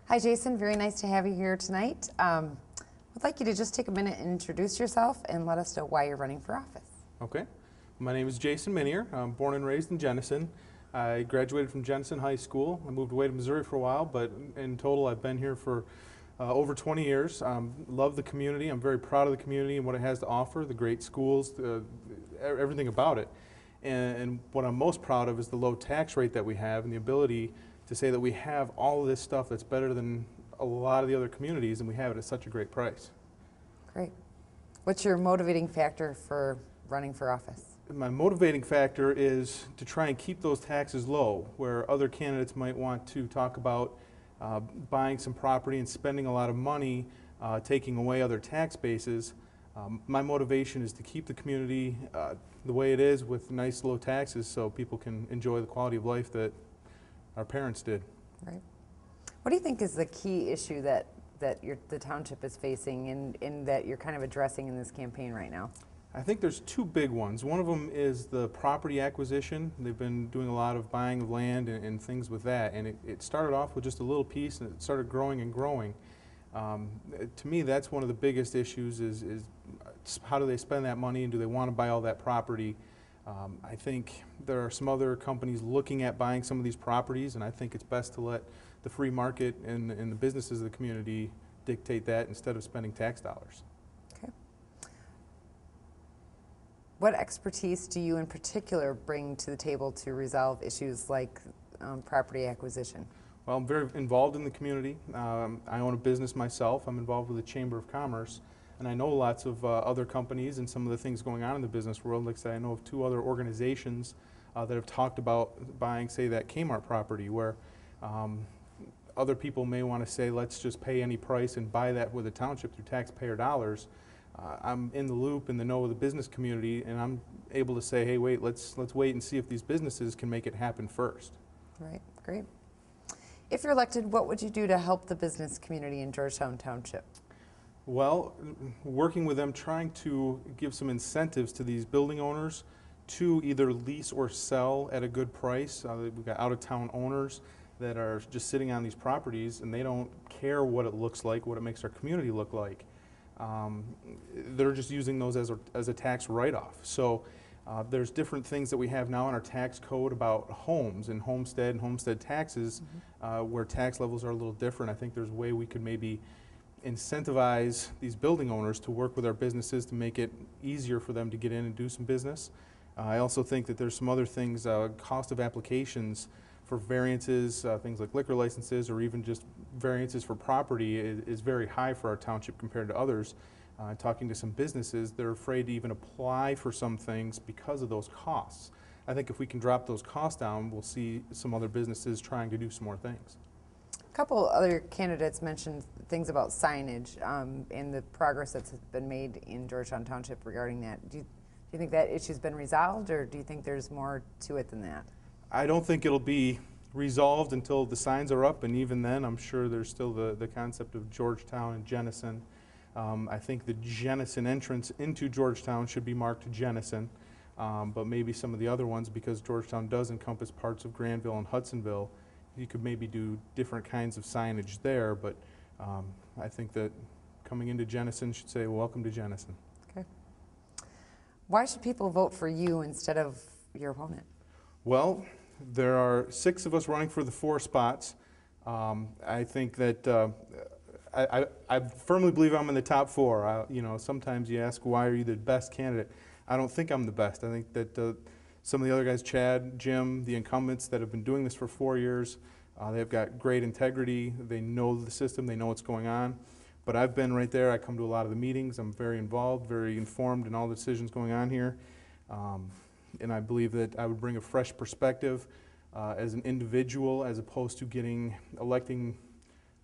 Hi, Jason. Very nice to have you here tonight. I'd like you to just take a minute and introduce yourself and let us know why you're running for office. Okay. My name is Jason Minier. I'm born and raised in Jenison. I graduated from Jenison High School. I moved away to Missouri for a while, but in total I've been here for over 20 years. Love the community. I'm very proud of the community and what it has to offer, the great schools, everything about it. And what I'm most proud of is the low tax rate that we have and the ability to say that we have all of this stuff that's better than a lot of the other communities, and we have it at such a great price. Great. What's your motivating factor for running for office? My motivating factor is to try and keep those taxes low, where other candidates might want to talk about buying some property and spending a lot of money, taking away other tax bases. My motivation is to keep the community the way it is with nice low taxes so people can enjoy the quality of life that our parents did. Right. What do you think is the key issue that the township is facing and that you're kind of addressing in this campaign right now? I think there's two big ones. One of them is the property acquisition. They've been doing a lot of buying of land and things with that, and it started off with just a little piece and it started growing and growing. To me, that's one of the biggest issues is how do they spend that money and do they want to buy all that property? I think there are some other companies looking at buying some of these properties, and I think it's best to let the free market and the businesses of the community dictate that instead of spending tax dollars. Okay. What expertise do you in particular bring to the table to resolve issues like property acquisition? Well, I'm very involved in the community. I own a business myself. I'm involved with the Chamber of Commerce. And I know lots of other companies and some of the things going on in the business world. Like I said, I know of two other organizations that have talked about buying, say, that Kmart property, where other people may want to say, let's just pay any price and buy that with the township through taxpayer dollars. I'm in the loop, in the know of the business community, and I'm able to say, hey, wait, let's wait and see if these businesses can make it happen first. Right, great. If you're elected, what would you do to help the business community in Georgetown Township? Well, working with them, trying to give some incentives to these building owners to either lease or sell at a good price. We've got out-of-town owners that are just sitting on these properties and they don't care what it looks like, what it makes our community look like. They're just using those as a tax write-off. So there's different things that we have now in our tax code about homes and homestead taxes, where tax levels are a little different. I think there's a way we could maybe incentivize these building owners to work with our businesses to make it easier for them to get in and do some business. I also think that there's some other things, cost of applications for variances, things like liquor licenses or even just variances for property is very high for our township compared to others. Talking to some businesses, they're afraid to even apply for some things because of those costs. I think if we can drop those costs down, we'll see some other businesses trying to do some more things. A couple other candidates mentioned things about signage and the progress that's been made in Georgetown Township regarding that. Do you think that issue's been resolved, or do you think there's more to it than that? I don't think it'll be resolved until the signs are up, and even then I'm sure there's still the concept of Georgetown and Jenison. I think the Jenison entrance into Georgetown should be marked Jenison, but maybe some of the other ones, because Georgetown does encompass parts of Grandville and Hudsonville, you could maybe do different kinds of signage there, but I think that coming into Jenison should say, welcome to Jenison. Okay. Why should people vote for you instead of your opponent? Well, there are 6 of us running for the 4 spots. I think that I firmly believe I'm in the top 4. You know, sometimes you ask, why are you the best candidate? I don't think I'm the best. I think that some of the other guys, Chad, Jim, the incumbents that have been doing this for 4 years, they've got great integrity. They know the system. They know what's going on. But I've been right there. I come to a lot of the meetings. I'm very involved, very informed in all the decisions going on here. And I believe that I would bring a fresh perspective as an individual, as opposed to electing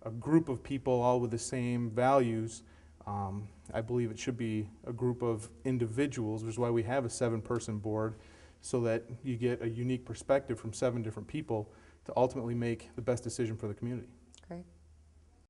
a group of people all with the same values. I believe it should be a group of individuals, which is why we have a 7-person board, so that you get a unique perspective from 7 different people to ultimately make the best decision for the community. Great.